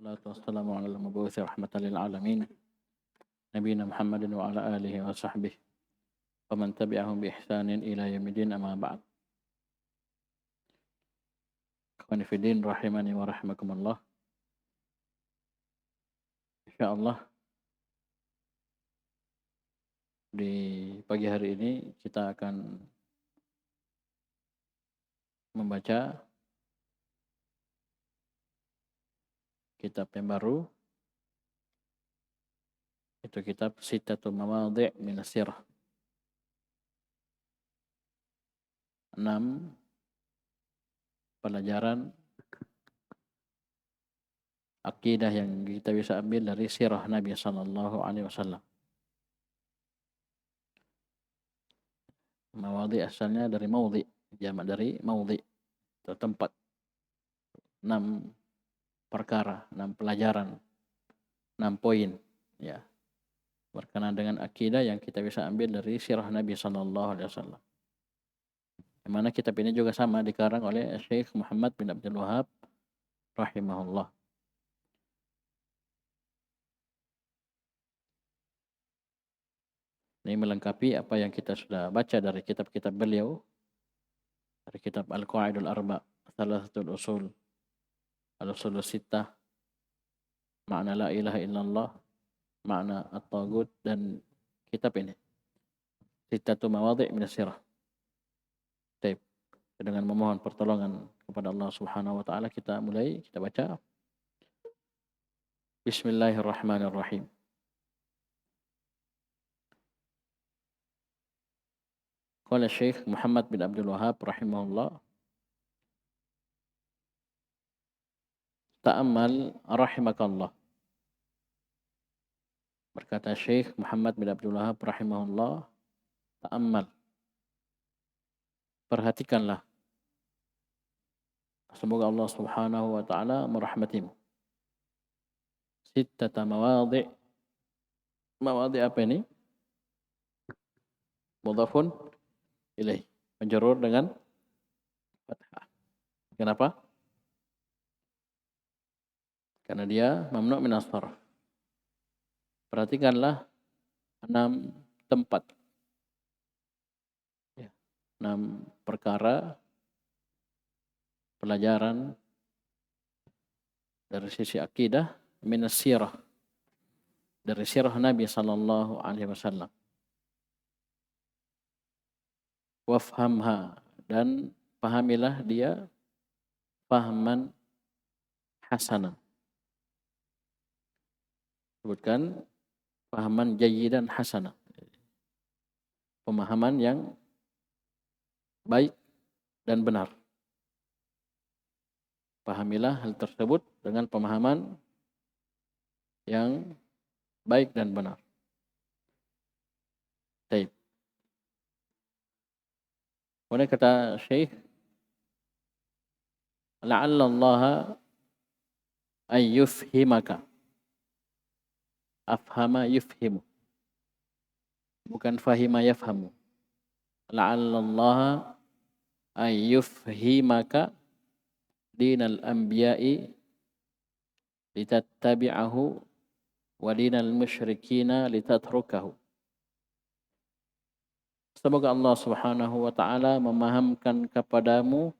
Wassalatu wassalamu ala al-mabu'uthi rahmatan lil alamin nabiyina Muhammadin wa ala alihi wa sahbihi wa man tabi'ahum bi ihsanin ila yaumil amma ba'd. Ikhwani fi din rahimani wa rahimakumullah. Insyaallah di pagi hari ini kita akan membaca kitab yang baru, itu kitab Sittatu Mawadhi' min as-Sirah. 6 pelajaran akidah yang kita bisa ambil dari sirah Nabi sallallahu alaihi wasallam. Mawadhi' asalnya dari maudhi', jamak dari maudhi', itu tempat. 6 perkara, 6 pelajaran, 6 poin, ya, berkenaan dengan akidah yang kita bisa ambil dari sirah Nabi sallallahu alaihi wasallam. Yang mana kitab ini juga sama dikarang oleh Syekh Muhammad bin Abdul Wahhab rahimahullah. Ini melengkapi apa yang kita sudah baca dari kitab-kitab beliau, dari kitab Al-Qawaidul Arba', Thalathatul Usul, Al-Usul Sittah, Makna La Ilaha Illallah, Makna At-Taghut, dan kitab ini Sittatu Mawadhi' min as-Sirah. Baik, dengan memohon pertolongan kepada Allah Subhanahu wa taala kita mulai, kita baca. Bismillahirrahmanirrahim. Qala Syekh Muhammad bin Abdul Wahhab rahimahullah, ta'ammal rahimakallah. Berkata Syekh Muhammad bin Abdul Wahhab rahimahullah, ta'ammal, perhatikanlah. Semoga Allah Subhanahu wa taala merahmatimu. Sittata mawadhi'. Mawadhi' apa ini? Mudhafun ilaih, menjarur dengan fathah. Kenapa? Karena dia mamnu' min as-sarf. Perhatikanlah 6 tempat, ya, 6 perkara pelajaran dari sisi akidah min as-sirah, dari sirah Nabi sallallahu alaihi wasallam. Wafhamha, dan pahamilah dia fahman hasanan. Sebutkan pahaman jayyidan hasanah, pemahaman yang baik dan benar. Pahamilah hal tersebut dengan pemahaman yang baik dan benar. Baik. Kemudian kata Syekh, la'alla Allah ay yufhimaka. Afhama yufhimu, bukan fahima yafhamu. La'alla Allah ay yufhimaka dinal anbiya'i litattabi'ahu wa dinal musyrikina litatrukahu. Semoga Allah Subhanahu wa taala memahamkan kepadamu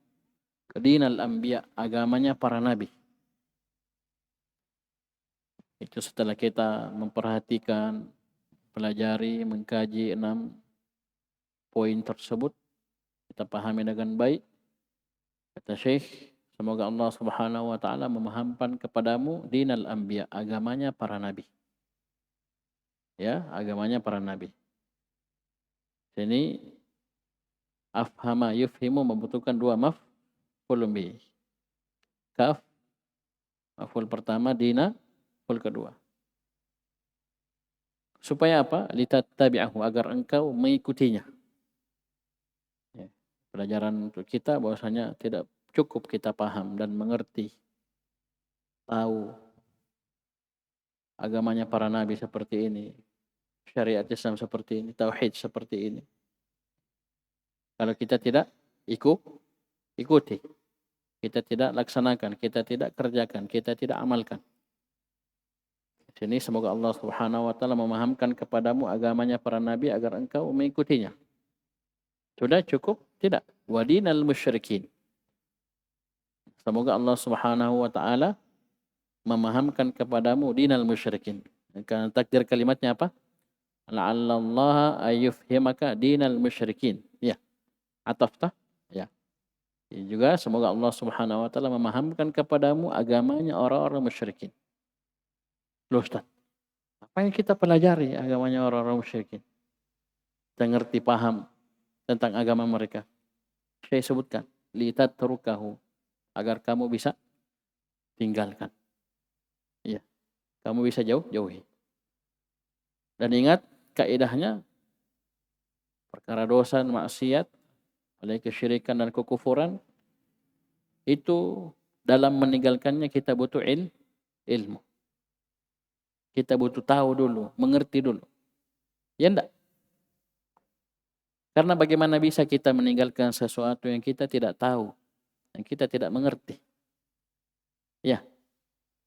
dinal anbiya', agamanya para nabi. Itu setelah kita memperhatikan, pelajari, mengkaji 6 poin tersebut, kita pahami dengan baik. Kata Syekh, semoga Allah Subhanahu wa taala memahamkan kepadamu dinal anbiya', agamanya para nabi. Ya, agamanya para nabi. Sini afhama yufhimu membutuhkan 2 maf'ul bih. Kaf maf'ul pertama, dina maf'ul kedua. Supaya apa? Litattabi'ahu, agar engkau mengikutinya. Ya, pelajaran untuk kita bahwasanya tidak cukup kita paham dan mengerti, tahu agamanya para nabi seperti ini, syariat Islam seperti ini, tauhid seperti ini, kalau kita tidak ikuti, kita tidak laksanakan, kita tidak kerjakan, kita tidak amalkan, Sini semoga Allah Subhanahu wa taala memahamkan kepadamu agamanya para nabi agar engkau mengikutinya. Sudah cukup? Tidak. Wa dinal musyrikin. Semoga Allah Subhanahu wa taala memahamkan kepadamu dinal musyrikin. Karena takdir kalimatnya apa? La'allallaha ayyufhimaka dinal musyrikin. Ya. Ataftah? Ya. Juga semoga Allah Subhanahu wa taala memahamkan kepadamu agamanya orang-orang musyrikin. Loh Ustaz, apa yang kita pelajari agamanya orang-orang musyrikin? Kita ngerti paham tentang agama mereka. Saya sebutkan, litatrukahu, agar kamu bisa tinggalkan. Iya. Kamu bisa jauhi. Dan ingat kaidahnya, perkara dosa dan maksiat, oleh kesyirikan dan kekufuran, itu dalam meninggalkannya kita butuh ilmu. Kita butuh tahu dulu, mengerti dulu. Ya enggak? Karena bagaimana bisa kita meninggalkan sesuatu yang kita tidak tahu, yang kita tidak mengerti. Ya,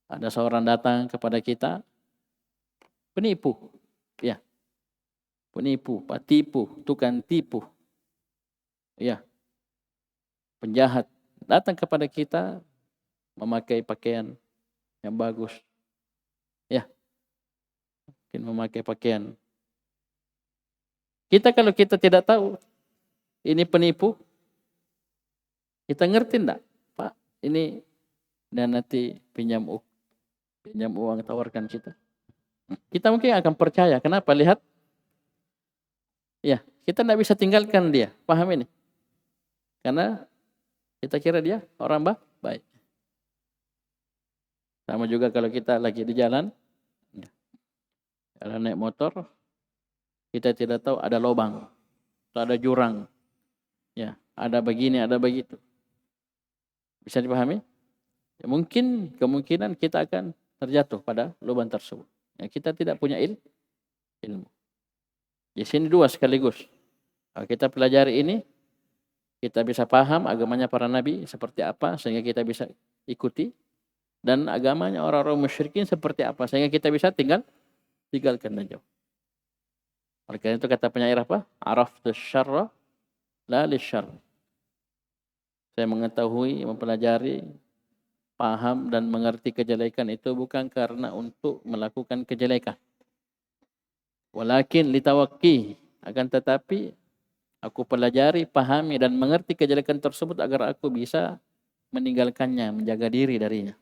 ada seorang datang kepada kita, penipu. Ya, penipu, tipu, tukang tipu. Ya, penjahat. Datang kepada kita memakai pakaian yang bagus. Ya, mungkin memakai pakaian. Kita kalau kita tidak tahu ini penipu, kita ngerti enggak? Pak, ini dan nanti pinjam uang tawarkan kita. Kita mungkin akan percaya. Kenapa? Lihat. Ya, kita enggak bisa tinggalkan dia. Paham ini? Karena kita kira dia orang baik. Sama juga kalau kita lagi di jalan naik motor, kita tidak tahu ada lubang, ada jurang, ya, ada begini, ada begitu. Bisa dipahami? Ya, mungkin kemungkinan kita akan terjatuh pada lubang tersebut. Ya, kita tidak punya ilmu. Di sini dua sekaligus. Kalau kita pelajari ini, kita bisa paham agamanya para nabi seperti apa sehingga kita bisa ikuti, dan agamanya orang-orang musyrikin seperti apa sehingga kita bisa tinggalkan dan jauh. Oleh karena itu kata penyair apa? Araftu syarra la lisyarr. Saya mengetahui, mempelajari, paham dan mengerti kejelekan itu bukan karena untuk melakukan kejelekan. Walakin litawaqi, akan tetapi aku pelajari, pahami dan mengerti kejelekan tersebut agar aku bisa meninggalkannya, menjaga diri darinya.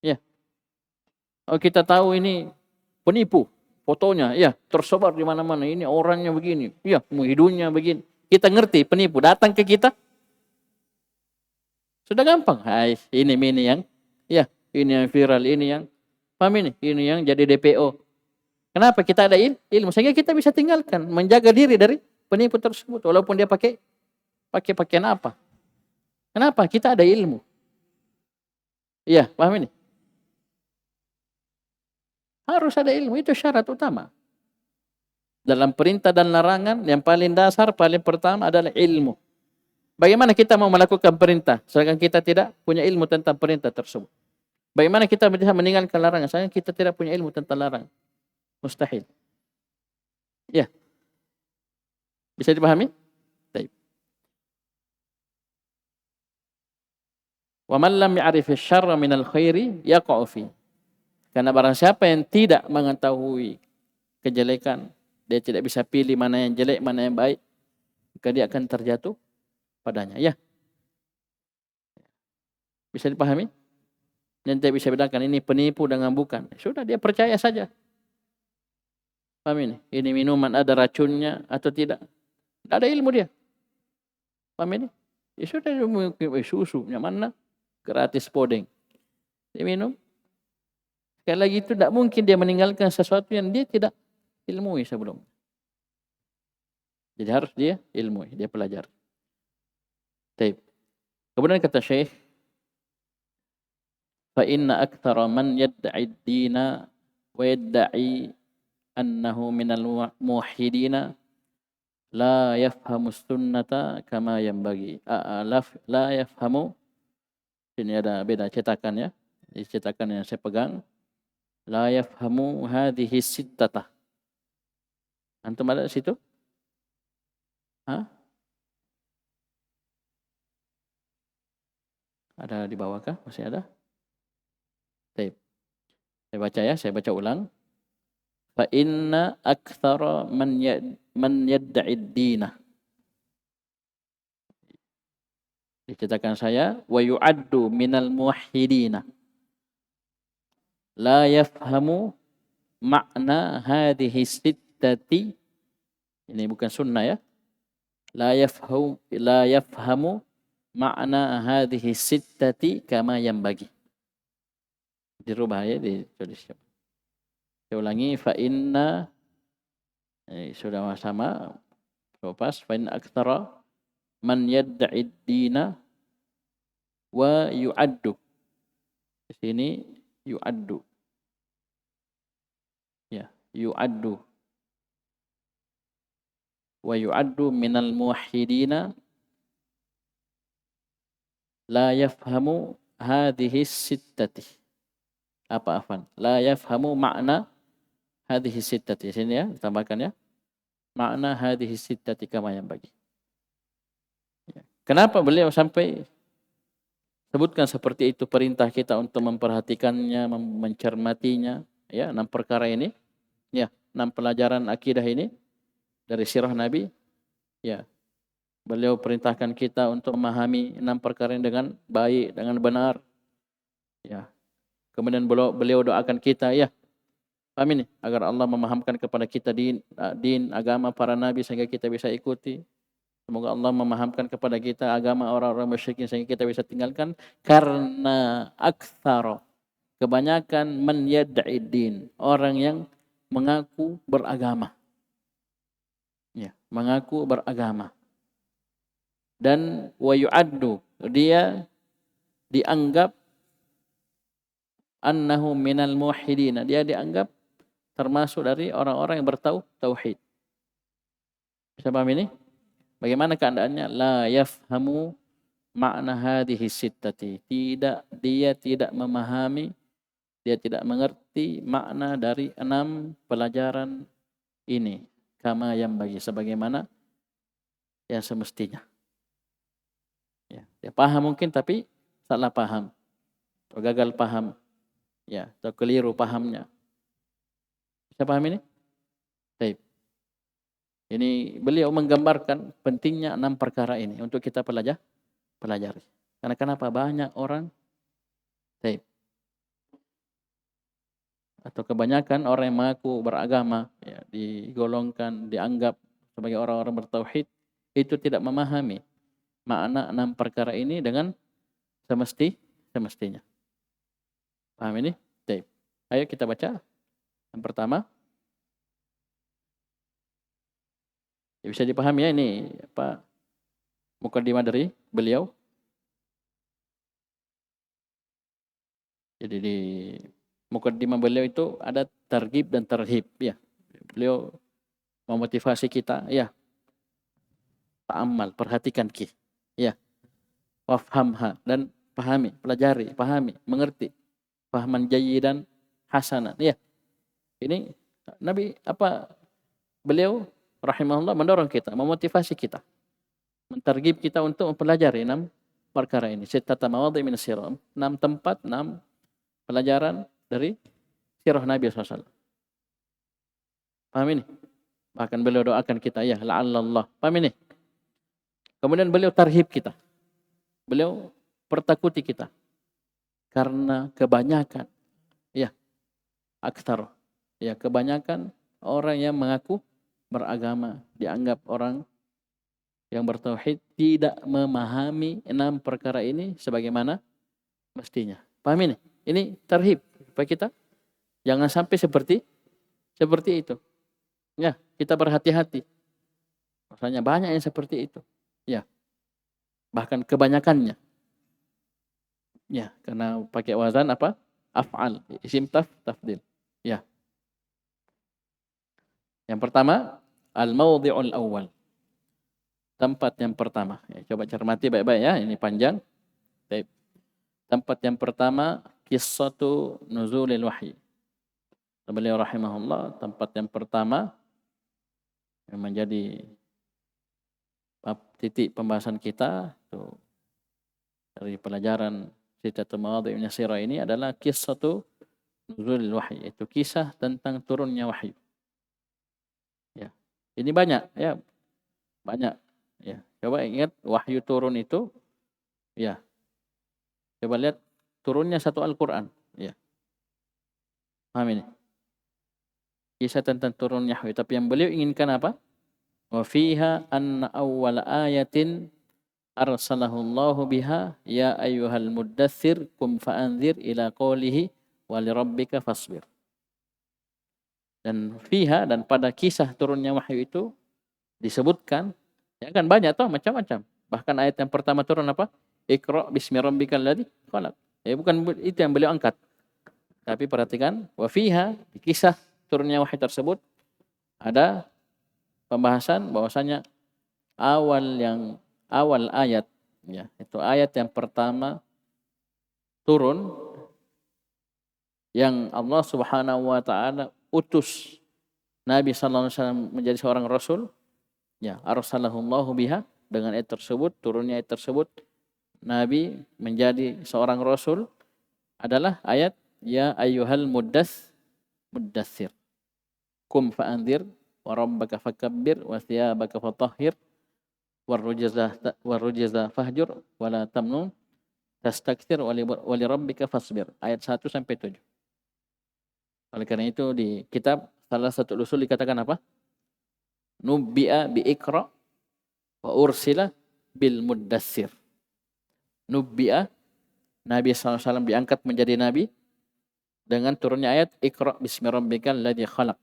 Ya. Oh, kita tahu ini penipu. Fotonya, ya, tersebar di mana-mana. Ini orangnya begini, ya, hidungnya begini. Kita ngerti penipu, datang ke kita, sudah gampang. Hai, ini yang, ya, ini yang viral, ini yang, paham ini yang jadi DPO. Kenapa? Kita ada ilmu, sehingga kita bisa tinggalkan, menjaga diri dari penipu tersebut, walaupun dia pakai pakaian apa. Kenapa? Kita ada ilmu. Iya, paham ini? Harus ada ilmu, itu syarat utama. Dalam perintah dan larangan, yang paling dasar, paling pertama adalah ilmu. Bagaimana kita mau melakukan perintah, sedangkan kita tidak punya ilmu tentang perintah tersebut? Bagaimana kita bisa meninggalkan larangan, sedangkan kita tidak punya ilmu tentang larangan? Mustahil. Ya. Bisa dipahami? Baik. Wa man lam ya'rif asy-syarra minal khairi yaqa'u fi. Karena barang siapa yang tidak mengetahui kejelekan, dia tidak bisa pilih mana yang jelek, mana yang baik, maka dia akan terjatuh padanya. Ya. Bisa dipahami? Dan tidak bisa bedakan ini penipu dengan bukan. Sudah, dia percaya saja. Paham ini? Ini minuman ada racunnya atau tidak? Tidak ada ilmu dia. Paham ini? Ya sudah, susu, yang mana? Gratis podeng. Dia minum. Sekali lagi itu tidak mungkin dia meninggalkan sesuatu yang dia tidak ilmui sebelum. Jadi harus dia ilmui, dia pelajari. Baik. Kemudian kata Syekh, fa inna aktsara man yad'i ad-dina wa yad'i annahu minal muwahhidina la yafhamu sunnata kama yanbaghi. La yafhamu. Ini ada beda cetakan ya. Ini cetakan yang saya pegang. La yafhamu hadhihi sittata. Antum ada di situ? Hah? Ada di bawah kah? Masih ada? Baik. Saya baca ya, saya baca ulang. Fa inna aktsara man yad'i ad-dina. Diceritakan saya wa yu'addu minal muwahhidina. La yafhamu makna hadhihi sittati. Ini bukan sunnah ya. La yafhamu makna hadhihi sittati kama yanbaghi. Dirubah ya, ditulis. Saya ulangi, fa inna sudah sama, pas fa inna aktsara man yad'i ad-dina wa yu'addu. Di sini yu'addu. Ya, yu'addu. Wa yu'addu minal muwahhidina la yafhamu hadhihi sittati. Apa afan? La yafhamu makna hadhihi sittati. Sini ya, tambahkan ya. Makna hadhihi sittati kama yanbaghi. Ya. Kenapa beliau sampai sebutkan seperti itu, perintah kita untuk memperhatikannya, mencermatinya, ya, 6 perkara ini. Ya, 6 pelajaran akidah ini dari sirah Nabi. Ya. Beliau perintahkan kita untuk memahami 6 perkara ini dengan baik, dengan benar. Ya. Kemudian beliau doakan kita, ya, paham ini, agar Allah memahamkan kepada kita din, agama para nabi sehingga kita bisa ikuti. Semoga Allah memahamkan kepada kita agama orang-orang musyrikin sehingga kita bisa tinggalkan. Karena aktsara, kebanyakan man yad'i din, orang yang mengaku beragama. Ya, mengaku beragama. Dan wa yu'addu, dia dianggap annahu minal muwahhidin, dia dianggap termasuk dari orang-orang yang bertauhid. Bisa paham ini? Bagaimana keadaannya? La yafhamu makna hadhihi sittati. Dia tidak memahami, dia tidak mengerti makna dari 6 pelajaran ini. Kama yang bagi, sebagaimana yang semestinya. Ya, dia paham mungkin tapi salah paham. Atau gagal paham. Ya, atau keliru pahamnya. Bisa paham ini? Baik. Ini beliau menggambarkan pentingnya 6 perkara ini untuk kita pelajari. Karena kenapa banyak orang, baik, atau kebanyakan orang yang mengaku beragama, ya, digolongkan, dianggap sebagai orang-orang bertauhid, itu tidak memahami makna 6 perkara ini dengan semestinya. Paham ini? Baik. Ayo kita baca. Yang pertama, ya, bisa dipahami ya ini apa mukadimah dari beliau. Jadi di mukadimah beliau itu ada targhib dan tarhib, ya. Beliau memotivasi kita, ya. Ta'ammal, perhatikan ya. Wafhamha, dan pahami, pelajari, pahami, mengerti. Fahaman jayyidan hasanan, ya. Ini Nabi beliau rahimahullah mendorong kita, memotivasi kita, mentarghib kita untuk mempelajari 6 perkara ini. Sittata mawadhi' min sirah, 6 tempat, 6 pelajaran dari sirah Nabi SAW. Paham ini? Bahkan beliau doakan kita, ya, la'allallah. Paham ini? Kemudian beliau tarhib kita. Beliau pertakuti kita. Karena kebanyakan, ya, aktsar, ya, kebanyakan orang yang mengaku beragama, dianggap orang yang bertauhid, tidak memahami 6 perkara ini sebagaimana mestinya. Paham ini? Ini tarhib supaya kita jangan sampai seperti itu. Ya, kita berhati-hati. Maksudnya banyak yang seperti itu. Ya. Bahkan kebanyakannya. Ya, karena pakai wazan apa? Af'al, isim tafdil. Ya. Yang pertama, al-mawdhi'ul awwal. Tempat yang pertama. Ya, coba cermati baik-baik ya, ini panjang. Baik. Tempat yang pertama, qissatu nuzulil wahyi. Beliau rahimahullah, tempat yang pertama yang menjadi titik pembahasan kita itu dari pelajaran Sittatul Mawadhi' min Sirah ini adalah qissatu nuzulil wahyi, itu kisah tentang turunnya wahyu. Ya. Ini banyak ya, banyak ya. Coba ingat wahyu turun itu ya. Coba lihat turunnya satu Al-Qur'an, ya. Paham ini? Kisah tentang turunnya wahyu, tapi yang beliau inginkan apa? Wa fiha anna awwal ayatin arsalahu Allahu biha ya ayyuhal muddatsir kum fa'anzir ila qawlihi wa lirabbika fasbir. Dan fiha, dan pada kisah turunnya wahyu itu disebutkan, ya kan banyak toh macam-macam. Bahkan ayat yang pertama turun apa? Iqra bismi rabbikal ladzi khalaq. Ya bukan itu yang beliau angkat. Tapi perhatikan, wa fiha, di kisah turunnya wahyu tersebut ada pembahasan bahwasanya awal ayat, ya, itu ayat yang pertama turun yang Allah Subhanahu wa taala utus Nabi sallallahu alaihi wasallam menjadi seorang rasul, ya, arsalahullahu biha, dengan ayat tersebut, turunnya ayat tersebut Nabi menjadi seorang rasul, adalah ayat ya ayyuhal muddatsir kum fa'anzir wa rabbaka fakabbir wa thiyabaka fatahhir warrujza fahjur wala tamnun tastakthir wa li rabbika fasbir, ayat 1 sampai 7. Oleh karena itu di kitab salah satu usul dikatakan apa? Nubbi'a bi Iqra wa ursila bil muddatsir. Nubbi'a, Nabi SAW diangkat menjadi nabi dengan turunnya ayat Iqra bismi rabbikal ladzi khalaq.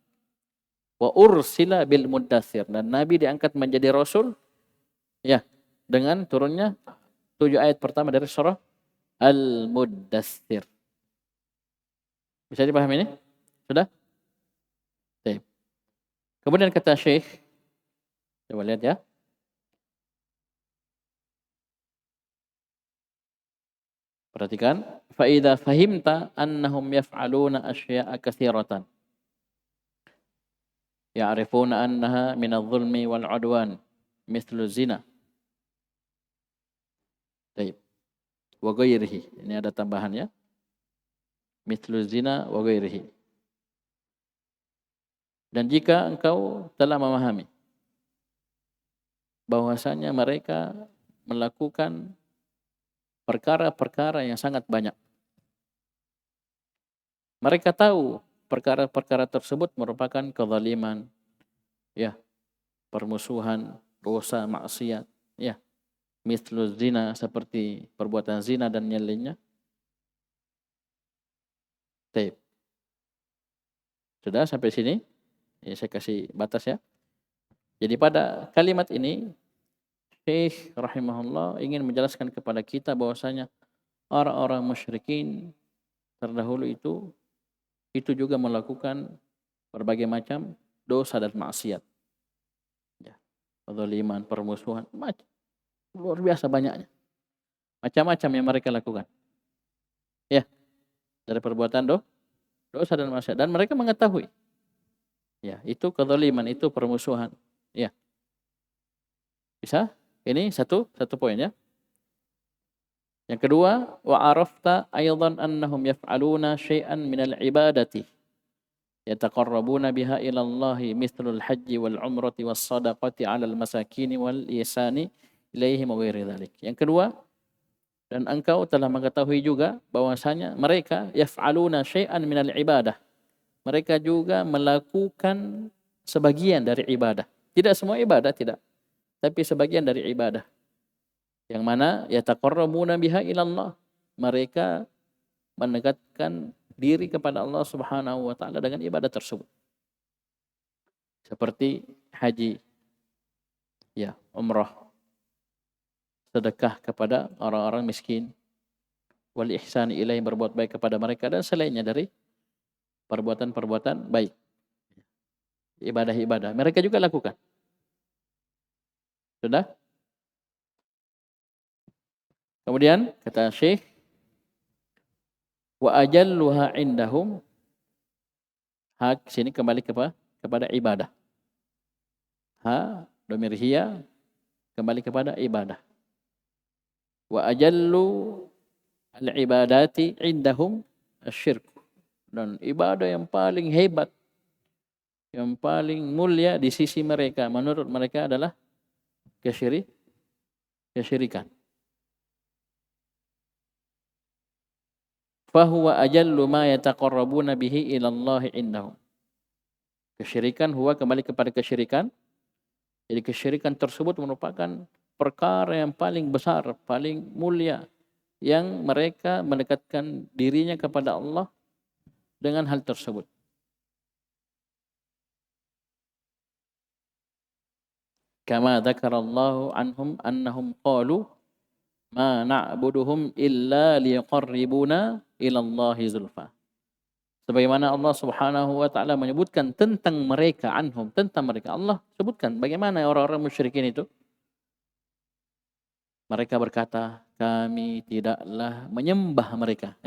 Wa ursila bil muddatsir, dan Nabi diangkat menjadi rasul, ya, dengan turunnya 7 ayat pertama dari surah Al-Muddatsir. Bisa dipahami ini? Sudah? Baik. Kemudian kata Syekh, coba lihat ya. Perhatikan, fa idza fahimta annahum yaf'aluna asya'a katsiratan ya'rifuna annaha min adh-dhulmi wal 'udwan mithlu zina. Baik. Wa ghairihi. Ini ada tambahan ya. Mithlu zina wa ghairihi. Dan jika engkau telah memahami bahwasanya mereka melakukan perkara-perkara yang sangat banyak. Mereka tahu perkara-perkara tersebut merupakan kezaliman, ya, permusuhan, dosa, maksiat, ya. Mithlu zina, seperti perbuatan zina dan yang lainnya. Baik. Sudah sampai sini? Ya, saya kasih batas ya. Jadi pada kalimat ini Syekh rahimahullah ingin menjelaskan kepada kita bahwasanya orang-orang musyrikin terdahulu itu juga melakukan berbagai macam dosa dan maksiat. Ya. Kezaliman, permusuhan, luar biasa banyaknya. Macam-macam yang mereka lakukan. Ya, dari perbuatan dosa dan maksiat, dan mereka mengetahui. Ya, itu kezaliman, itu permusuhan. Ya. Bisa? Ini satu poin ya. Yang kedua, wa arafta aidan annahum yaf'aluna syai'an minal ibadati yataqarrabuna biha ila Allah mithlul hajji wal umrati was sadaqati 'alal masakin wal ihsani ilaihim wa ghairi dzalik. Yang kedua, dan engkau telah mengetahui juga bahwasanya mereka yaf'aluna syai'an minal ibadah. Mereka juga melakukan sebagian dari ibadah. Tidak semua ibadah, tidak. Tapi sebagian dari ibadah. Yang mana yataqarrabuna biha ila Allah. Mereka mendekatkan diri kepada Allah Subhanahu wa taala dengan ibadah tersebut. Seperti haji, ya, umrah, sedekah kepada orang-orang miskin, wal ihsan ilaihim, berbuat baik kepada mereka, dan selainnya dari perbuatan-perbuatan baik. Ibadah-ibadah mereka juga lakukan. Sudah? Kemudian kata Syekh, wa ajalluha indahum Ha sini kembali kepada ibadah. Ha dhamir hiya kembali kepada ibadah. Wa ajallu al-ibadati indahum asyirk. Dan ibadah yang paling hebat, yang paling mulia di sisi mereka, menurut mereka adalah kesyirikan. Fahuwa ajallu ma yataqarrabuna bihi ila Allah indahum. Kesyirikan huwa kembali kepada kesyirikan. Jadi kesyirikan tersebut merupakan perkara yang paling besar, paling mulia yang mereka mendekatkan dirinya kepada Allah dengan hal tersebut. Kama dzakarallahu anhum annahum qalu ma na'buduhum illa liqarribuna ila Allahi zulfa. Sebagaimana Allah Subhanahu wa taala menyebutkan tentang mereka, tentang mereka. Allah sebutkan bagaimana orang-orang musyrikin itu. Mereka berkata, kami tidaklah menyembah mereka.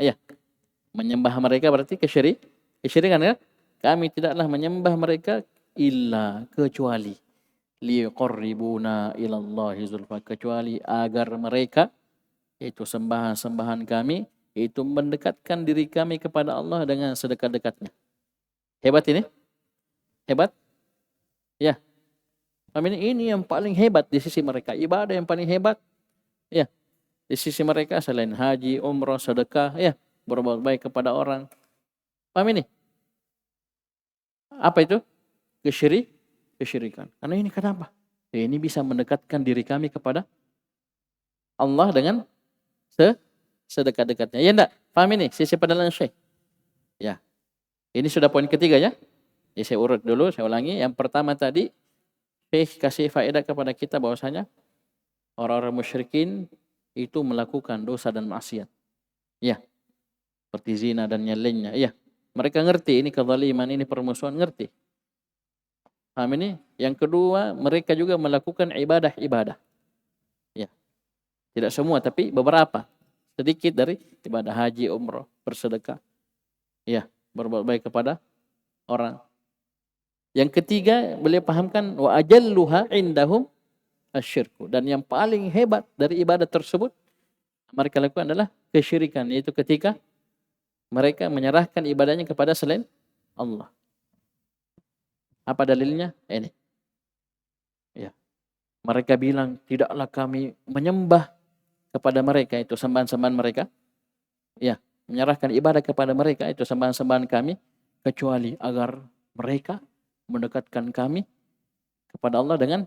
Menyembah mereka berarti kesyirikan ya. Kami tidaklah menyembah mereka illa kecuali liqarribuna ila Allahi zulfa, kecuali agar mereka yaitu sembahan-sembahan kami itu mendekatkan diri kami kepada Allah dengan sedekat-dekatnya. Hebat ini? Hebat? Ya. Ini yang paling hebat di sisi mereka. Ibadah yang paling hebat. Ya. Di sisi mereka selain haji, umrah, sedekah, ya, berbuat baik kepada orang. Paham ini? Apa itu? Kesyirikan. Karena ini kenapa? Ini bisa mendekatkan diri kami kepada Allah dengan sedekat-dekatnya. Ya enggak? Paham ini? Sisi pendalam Syekh. Ya. Ini sudah poin ketiga ya. Ya saya urut dulu, saya ulangi. Yang pertama tadi, Syekh kasih faedah kepada kita bahwasanya orang-orang musyrikin itu melakukan dosa dan maksiat. Ya. Seperti zina dan yang lainnya. Ya. Mereka ngerti ini kezaliman, ini permusuhan, ngerti. Paham ini? Yang kedua, mereka juga melakukan ibadah-ibadah. Ya. Tidak semua, tapi beberapa. Sedikit dari ibadah haji, umrah, bersedekah. Ya, berbuat baik kepada orang. Yang ketiga, beliau pahamkan wa ajalluha indahum asyirku. Dan yang paling hebat dari ibadah tersebut mereka lakukan adalah kesyirikan, yaitu ketika mereka menyerahkan ibadahnya kepada selain Allah. Apa dalilnya? Ini. Ya. Mereka bilang, tidaklah kami menyembah kepada mereka, itu sembahan-sembahan mereka. Ya, menyerahkan ibadah kepada mereka, itu sembahan-sembahan kami, kecuali agar mereka mendekatkan kami kepada Allah dengan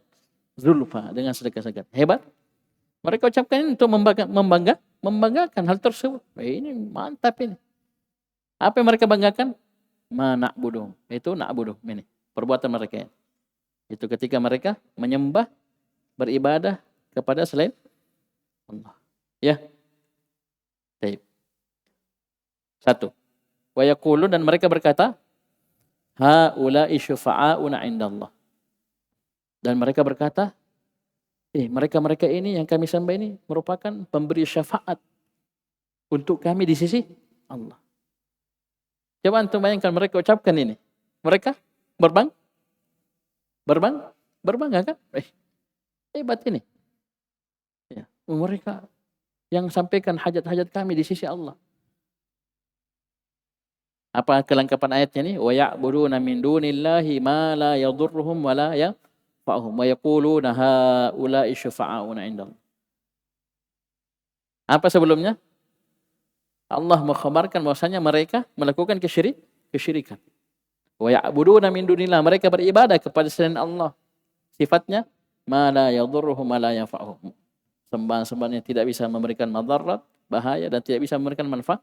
zulfa, dengan sedekat-sedekat. Hebat. Mereka ucapkan ini untuk membanggakan hal tersebut. Ini mantap ini. Apa yang mereka banggakan? Ma na'buduhum. Itu na'buduhum ini. Perbuatan mereka. Itu ketika mereka menyembah, beribadah kepada selain Allah. Ya. Baik. 1. Wa yaqulu, dan mereka berkata, haula'i syufa'auna 'indallah. Dan mereka berkata, mereka-mereka ini yang kami sembah ini merupakan pemberi syafaat untuk kami di sisi Allah. Coba antum bayangkan mereka ucapkan ini. Mereka berbangga kan? Hebat ini. Ya, mereka yang sampaikan hajat-hajat kami di sisi Allah. Apa kelengkapan ayatnya ini? Wa ya'buduna min dunillahi ma la yadurruhum wa la yanfa'uhum wa yaquluna haula'i syufa'auna 'indallah. Apa sebelumnya? Allah mengkhabarkan bahwasanya mereka melakukan kesyirikan. Wa ya'buduna min dunillah, mereka beribadah kepada selain Allah. Sifatnya ma la yadurruhum wa la yanfa'uhum. Sembahan-sembahan yang tidak bisa memberikan madarat, bahaya, dan tidak bisa memberikan manfaat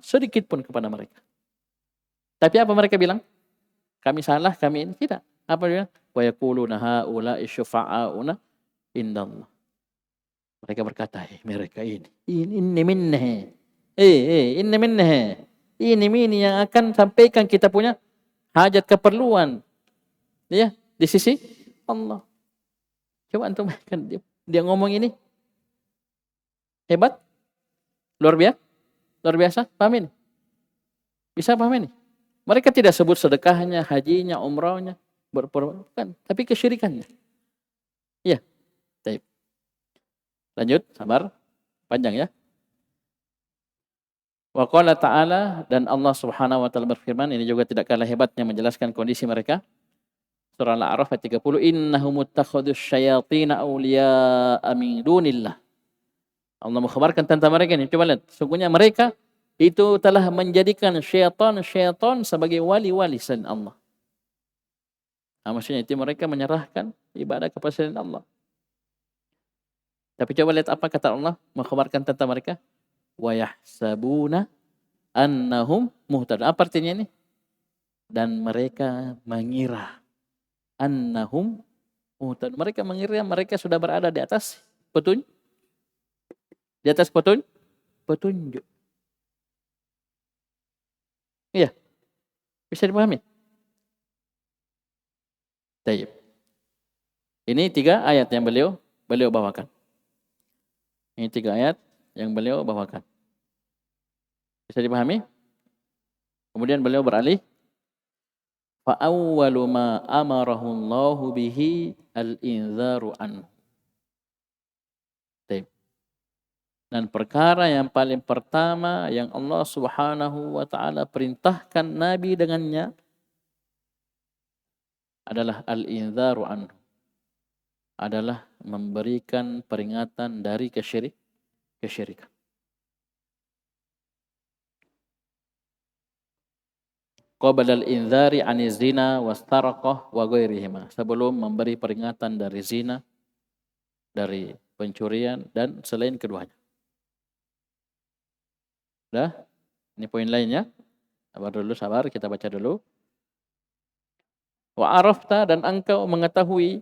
sedikit pun kepada mereka. Tapi apa mereka bilang? Kami salah, kami ini tidak. Apa dia? Wa yaquluna haula'i syufa'auna indallah. Mereka berkata, mereka ini minna. Ini minna. Ini yang akan sampaikan kita punya hajat keperluan. Ya, di sisi Allah. Coba antum kan dia ngomong ini. Hebat? Luar biasa? Paham ini? Bisa paham ini? Mereka tidak sebut sedekahnya, hajinya, umrahnya, bukan, tapi kesyirikannya. Iya, baik. Lanjut, sabar. Panjang ya. Wa qala ta'ala, dan Allah Subhanahu wa taala berfirman, ini juga tidak kalah hebatnya menjelaskan kondisi mereka. Surah Al-A'raf ayat 30, innahum ittakhadus syayatina awliya'a min dunillah. Allah mengkhabarkan tentang mereka ini. Coba lihat, sungguhnya mereka itu telah menjadikan syaitan sebagai wali-wali selain Allah. Nah, maksudnya itu mereka menyerahkan ibadah kepada selain Allah. Tapi coba lihat apa kata Allah mengkhabarkan tentang mereka. Wa yahsabuna annahum muhtadun. Apa artinya ini? Dan mereka mengira annahum muhtadun. Mereka mengira mereka sudah berada di atas petunjuk. Di atas petunjuk. Iya. Bisa dipahami? Baik. Ini 3 ayat yang beliau bawakan. Ini 3 ayat yang beliau bawakan. Bisa dipahami? Kemudian beliau beralih, fa awwalu ma amarahu Allahu bihi al-inzaru an. Dan perkara yang paling pertama yang Allah Subhanahu wa taala perintahkan Nabi dengannya adalah al-inzaru an. Adalah memberikan peringatan dari kesyirikan. Qabla al-inzari 'anil zina wastaraqah wa ghairihima. Sebelum memberi peringatan dari zina, dari pencurian dan selain keduanya. Dah? Ini poin lainnya. Sabar, kita baca dulu. Wa arafta, dan engkau mengetahui,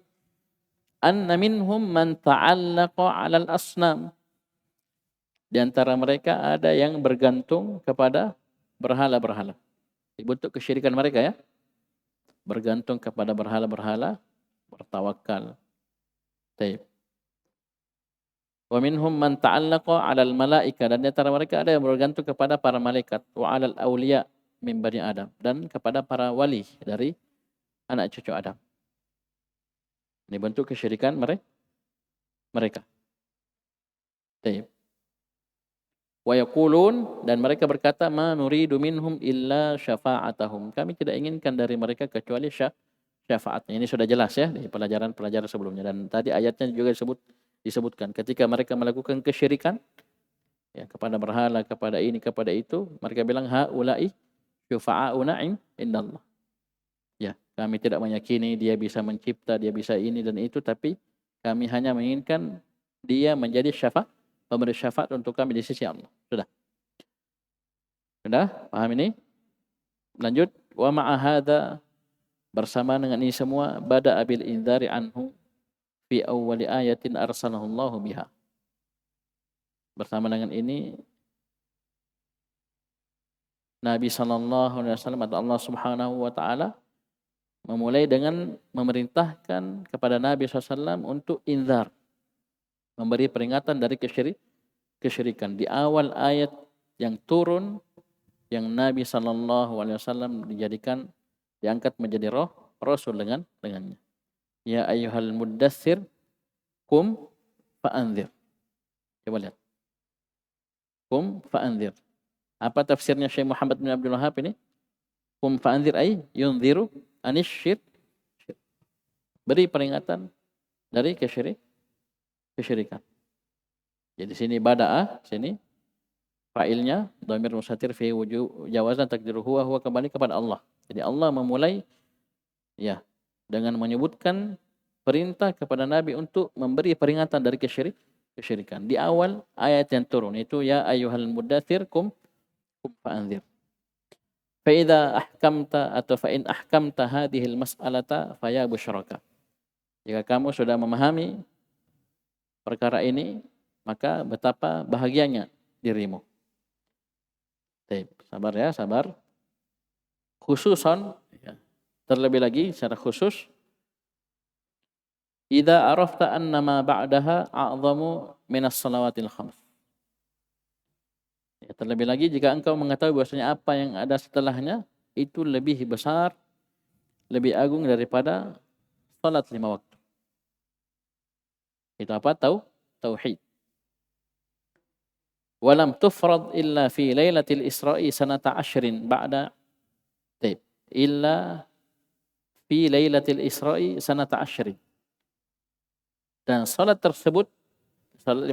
anna minhum man ta'allaqa 'alal asnam. Di antara mereka ada yang bergantung kepada berhala-berhala. Bentuk kesyirikan mereka ya. Bergantung kepada berhala-berhala, bertawakal. Taib. Wa minhum man ta'allaqa 'alal malaika, dan di antara mereka ada yang bergantung kepada para malaikat, wa 'alal auliya min bani Adam, dan kepada para wali dari anak cucu Adam. Ini bentuk kesyirikan mereka. Taib. Wa yaqulun, dan mereka berkata, ma nuridu minhum illa syafa'atahum. Kami tidak inginkan dari mereka kecuali syafaatnya. Ini sudah jelas ya di pelajaran sebelumnya, dan tadi ayatnya juga disebutkan ketika mereka melakukan kesyirikan ya, kepada berhala, kepada ini, kepada itu, mereka bilang haula'i syufa'auna indallah. Ya, kami tidak meyakini dia bisa mencipta, dia bisa ini dan itu, tapi kami hanya menginginkan dia menjadi pemberi syafaat untuk kami di sisi Allah. Sudah? Paham ini? Lanjut, wa ma'a hadza, bersama dengan ini semua, bada bil indzari anhu fi awwali ayatin arsalahu Allah biha. Bersama dengan ini Nabi sallallahu alaihi wasallam atau Allah Subhanahu wa taala memulai dengan memerintahkan kepada Nabi SAW untuk inzar, memberi peringatan dari kesyirikan. Di awal ayat yang turun, yang Nabi sallallahu alaihi wasallam diangkat menjadi rasul dengannya. Ya ayyuhal muddatsir qum fa'anzir. Coba lihat. Qum fa'anzir. Apa tafsirnya Syekh Muhammad bin Abdul Wahhab ini? Qum fa'anzir ay yunziru anisyirk. Beri peringatan dari kesyirikan. Jadi sini bada'a, sini fa'ilnya dhamir mustatir fi jawazan takdiru huwa kembali kepada Allah. Jadi Allah memulai ya dengan menyebutkan perintah kepada Nabi untuk memberi peringatan dari kesyirikan. Di awal ayat yang turun itu ya ayyuhal muddatsir qum fa'anzir. Fa idza ahkamta atau fa in ahkamta hadhil mas'alata faya busyraka. Jika kamu sudah memahami perkara ini, maka betapa bahagianya dirimu. Sabar ya, sabar. Khususan ya, terlebih lagi secara khusus, idza arafta anna ma ba'daha a'zamu minas salawatil khams. Ya, terlebih lagi jika engkau mengetahui bahwasanya apa yang ada setelahnya itu lebih besar, lebih agung daripada salat 5 waktu. Itu apa? Tauhid. Walam tufrad illa fi lailatul Isra'i sanata 10 ba'da taib. Illa fi lailatul Isra'i sanata 10. Dan salat 5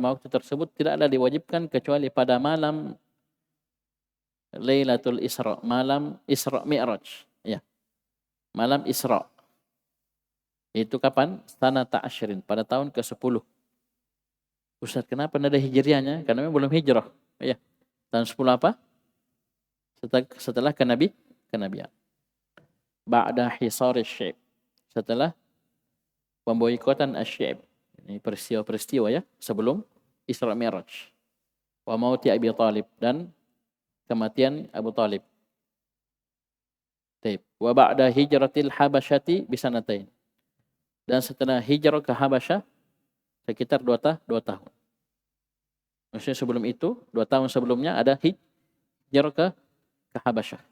waktu tersebut tidaklah diwajibkan kecuali pada malam Lailatul Isra, malam Isra Mi'raj. Ya, malam Isra. Itu kapan? Sanata 10, pada tahun ke-10. Ustaz, kenapa ada hijriahnya? Karena memang belum hijrah. Ya. Tahun 10 apa? Setelah kenabian. Ba'da hisar asy-Syi'b. Setelah pemboikotan asy-Syi'b. Ini peristiwa-peristiwa ya, sebelum Isra Mi'raj. Wa mauti Abi Thalib, dan kematian Abu Thalib. Taib. Wa ba'da hijratil Habasyati bisanatain. Dan setelah hijrah ke Habasyah sekitar 2 tahun. Maksudnya sebelum itu, 2 tahun sebelumnya ada hijrah ke Habasyah.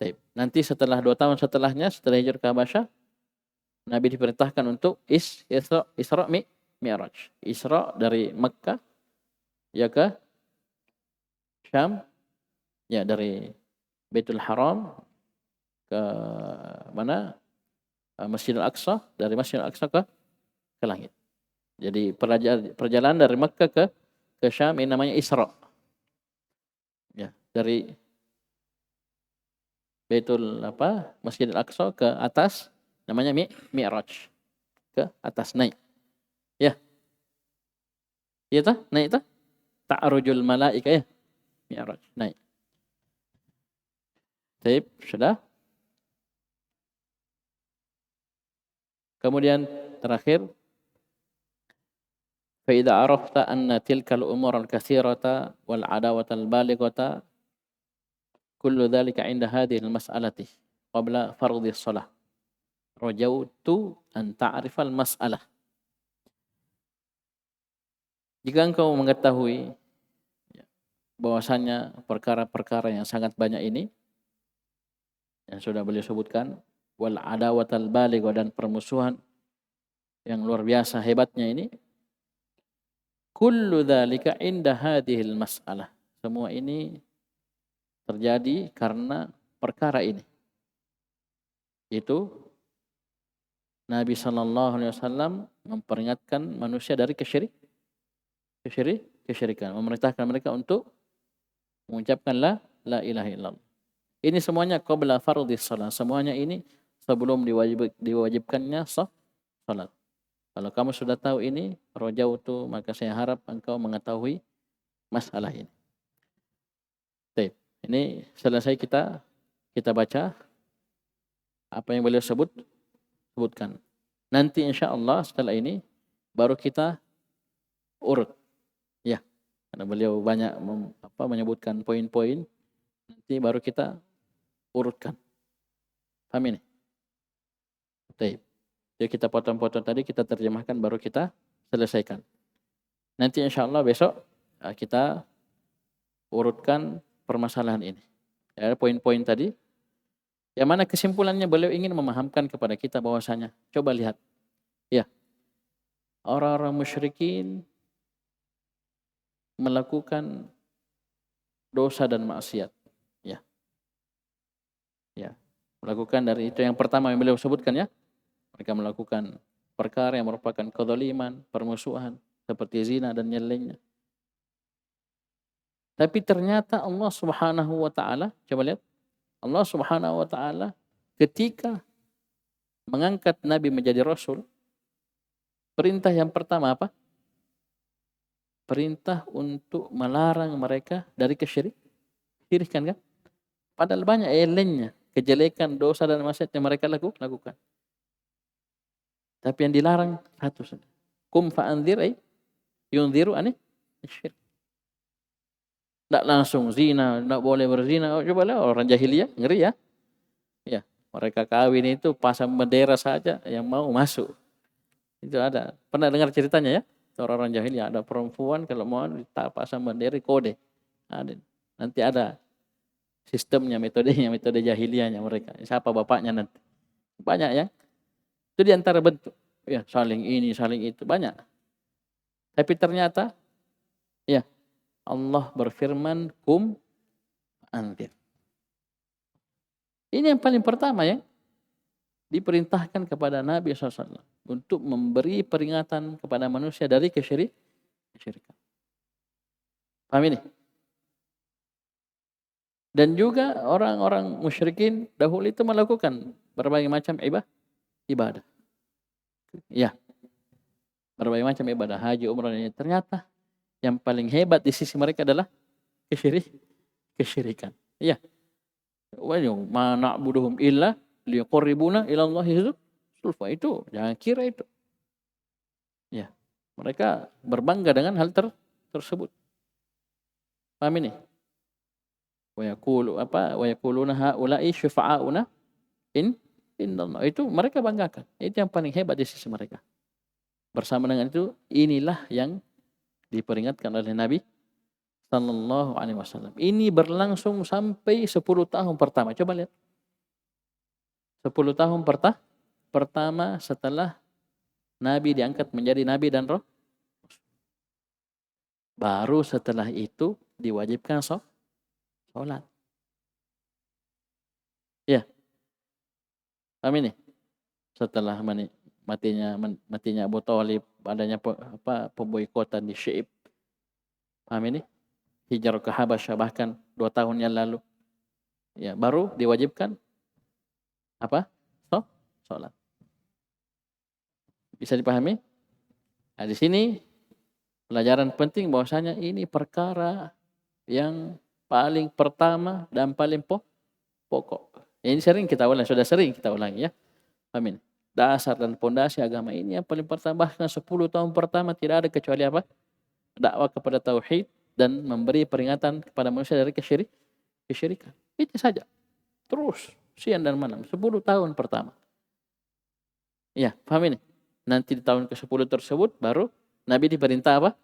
Taib. Nanti setelah 2 tahun setelahnya, setelah hijrah ke Habasyah, Nabi diperintahkan untuk Isra Mi'raj. Isra dari Mekkah ya ke Syam, ya dari Baitul Haram ke mana? Masjidil Aqsa, dari Masjidil Aqsa ke langit. Jadi perjalanan dari Mekkah ke Syam ini namanya Isra. Ya, dari Masjidil Aqsa ke atas namanya Mi'raj. Ke atas naik. Ya. Iya tah? Naik tah? Ta'arujul malaika ya. Mi'raj, naik. Baik, sudah. Kemudian terakhir, fa idza arafta anna tilka al-umur al-katsirata wal adawata al-balighata kullu dhalika 'inda hadhihi al-mas'alati qabla fardhi shalah. Rajautu an ta'rifal mas'alah. Jika engkau mengetahui bahwasanya perkara-perkara yang sangat banyak ini yang sudah beliau sebutkan, wal adawatal baligh, dan permusuhan yang luar biasa hebatnya ini, kullu dzalika inda hadhil mas'alah. Semua ini terjadi karena perkara ini. Itu Nabi sallallahu alaihi wasallam memperingatkan manusia dari kesyirikan, memerintahkan mereka untuk mengucapkan la ilaha illallah. Ini semuanya qabla fardhis shalah. Semuanya ini sebelum diwajibkannya salat. Kalau kamu sudah tahu ini, rajautu, maka saya harap engkau mengetahui masalah ini. Baik. Ini selesai kita baca apa yang beliau sebutkan. Nanti insyaallah setelah ini baru kita urut. Ya. Karena beliau banyak menyebutkan poin-poin, nanti baru kita urutkan. Paham ini? Baik. Jadi kita potong-potong tadi, kita terjemahkan, baru kita selesaikan. Nanti insyaallah besok kita urutkan permasalahan ini. Ya, poin-poin tadi. Yang mana kesimpulannya beliau ingin memahamkan kepada kita bahwasanya, coba lihat. Ya. Orang-orang musyrikin melakukan dosa dan maksiat. Ya. Melakukan dari itu yang pertama yang beliau sebutkan ya. Mereka melakukan perkara yang merupakan kezaliman, permusuhan, seperti zina dan yang lainnya. Tapi ternyata Allah Subhanahu wa taala, coba lihat. Allah Subhanahu wa taala ketika mengangkat Nabi menjadi rasul, perintah yang pertama apa? Perintah untuk melarang mereka dari kesyirikan kan? Padahal banyak yang lainnya, kejelekan, dosa dan maksiat yang mereka lakukan. Tapi yang dilarang satu saja. Kum fa'anzir yunziru syirik. Tidak langsung zina, tidak boleh berzina. Oh, coba lihat orang jahiliyah, ngeri ya. Ya, mereka kawin itu pasang bendera saja yang mau masuk. Itu ada. Pernah dengar ceritanya ya? Orang-orang jahiliyah, ada perempuan kalau mau pasang bendera kode. Ada. Nanti ada sistemnya, metodenya, metode jahiliyahnya mereka. Siapa bapaknya nanti. Banyak ya. Itu di antara bentuk. Ya, saling ini, saling itu. Banyak. Tapi ternyata, ya, Allah berfirman, kum anzir. Ini yang paling pertama ya. Diperintahkan kepada Nabi SAW. Untuk memberi peringatan kepada manusia dari kesyirikan. Paham ini? Dan juga orang-orang musyrikin dahulu itu melakukan berbagai macam ibadah. Ya, berbagai macam ibadah, haji, umrah, ternyata yang paling hebat di sisi mereka adalah kesyirikan. Ya. Wa ma na'buduhum illa liqarribuna ila Allahi zulfa. Itu jangan kira itu. Ya. Mereka berbangga dengan hal tersebut. Paham ini? Wa yaquluna haula'i syufa'auna indallah. Itu mereka banggakan. Itu yang paling hebat di sisi mereka. Bersama dengan itu, inilah yang diperingatkan oleh Nabi sallallahu alaihi wasallam. Ini berlangsung sampai 10 tahun pertama. Coba lihat. 10 tahun pertama setelah Nabi diangkat menjadi Nabi dan Rasul. Baru setelah itu diwajibkan sholat. Ya. Paham ini? Setelah matinya Abu Thalib, adanya pemboikotan di Syaib. Paham ini? Hijrah ke Habasyah bahkan 2 tahun yang lalu. Ya, baru diwajibkan apa? Sholat. Bisa dipahami? Nah, di sini pelajaran penting bahwasanya ini perkara yang paling pertama dan paling pokok. Ini sering kita ulang, sudah sering kita ulangi ya. Amin. Dasar dan pondasi agama ini yang paling pertama, bahkan 10 tahun pertama tidak ada kecuali apa? Dakwah kepada tauhid dan memberi peringatan kepada manusia dari kesyirikan. Itu saja. Terus siang dan malam 10 tahun pertama. Ya, paham ini? Nanti di tahun ke-10 tersebut baru Nabi diperintah apa?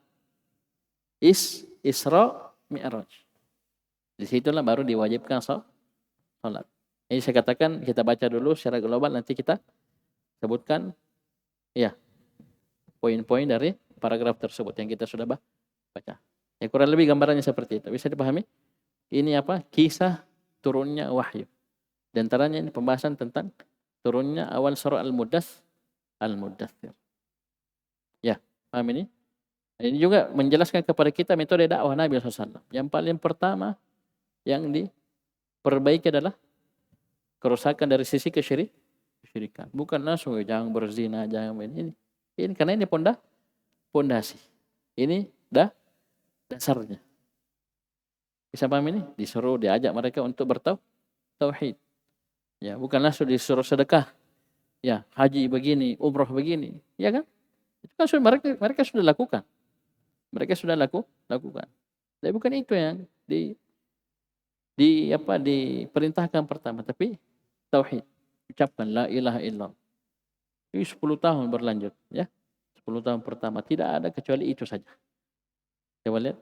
Isra Mi'raj. Di situlah baru diwajibkan salat. Ini saya katakan kita baca dulu secara global, nanti kita sebutkan ya poin-poin dari paragraf tersebut yang kita sudah baca. Ya kurang lebih gambarannya seperti itu. Bisa dipahami? Ini apa? Kisah turunnya wahyu. Di antaranya ini pembahasan tentang turunnya awal surah Al-Muddathir. Ya, paham ini? Ini juga menjelaskan kepada kita metode dakwah Nabi SAW. Yang paling pertama yang diperbaiki adalah kerusakan dari sisi kesyirikan. Bukan langsung jangan berzina, jangan ini. Ini karena ini pondasi. Ini dasarnya. Bisa paham ini? Disuruh diajak mereka untuk bertauhid. Ya, bukan langsung disuruh sedekah. Ya, haji begini, umroh begini, ya kan? Itu kan sudah mereka sudah lakukan. Mereka sudah lakukan. Tapi bukan itu yang diperintahkan pertama, tapi tauhid. Ucapkan la ilaha illallah. Ini 10 tahun berlanjut, ya. 10 tahun pertama tidak ada kecuali itu saja. Coba lihat.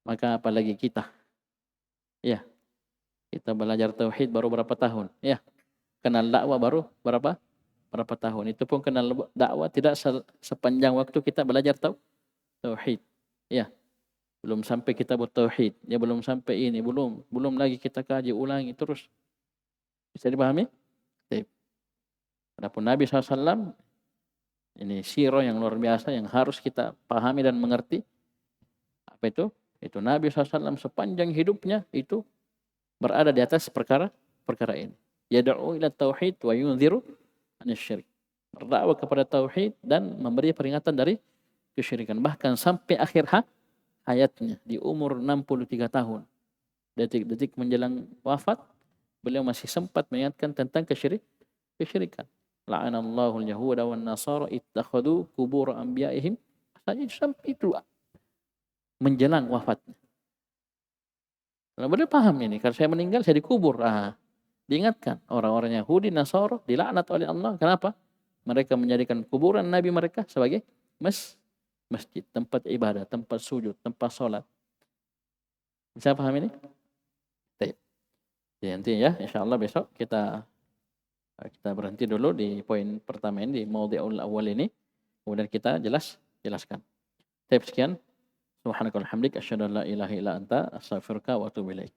Maka apalagi kita. Ya. Kita belajar tauhid baru berapa tahun, ya. Kenal dakwah baru berapa tahun. Itu pun kenal dakwah tidak sepanjang waktu kita belajar tauhid. Ya. Belum sampai kita bertauhid, ya belum sampai ini, belum lagi kita kaji ulangi terus. Bisa dipahami? Baik. Adapun Nabi SAW ini sirah yang luar biasa yang harus kita pahami dan mengerti. Apa itu? Itu Nabi SAW sepanjang hidupnya itu berada di atas perkara ini. Yad'u ila tauhid wa yunziru anasyirik. Berdakwah kepada tauhid dan memberi peringatan dari kesyirikan. Bahkan sampai akhir hayatnya di umur 63 tahun. Detik-detik menjelang wafat, beliau masih sempat mengingatkan tentang kesyirikan. La'anallahu al-yahuda wan nasara ittakhadhu qubur anbiya'ihim. Sampai itu menjelang wafatnya. Kalau beliau paham ini, kalau saya meninggal saya dikubur. Diingatkan orang-orang Yahudi, Nasara dilaknat oleh Allah. Kenapa? Mereka menjadikan kuburan Nabi mereka sebagai masjid, tempat ibadah, tempat sujud, tempat sholat. Bisa paham ini? Baik. nanti ya insyaallah besok kita berhenti dulu di poin pertama ini, di maudhi'ul awwal ini, kemudian kita jelaskan. Baik, sekian. Subhanakallahumma hamdik asyhadu an la ilaha illa anta astaghfiruka wa atubu ilaik.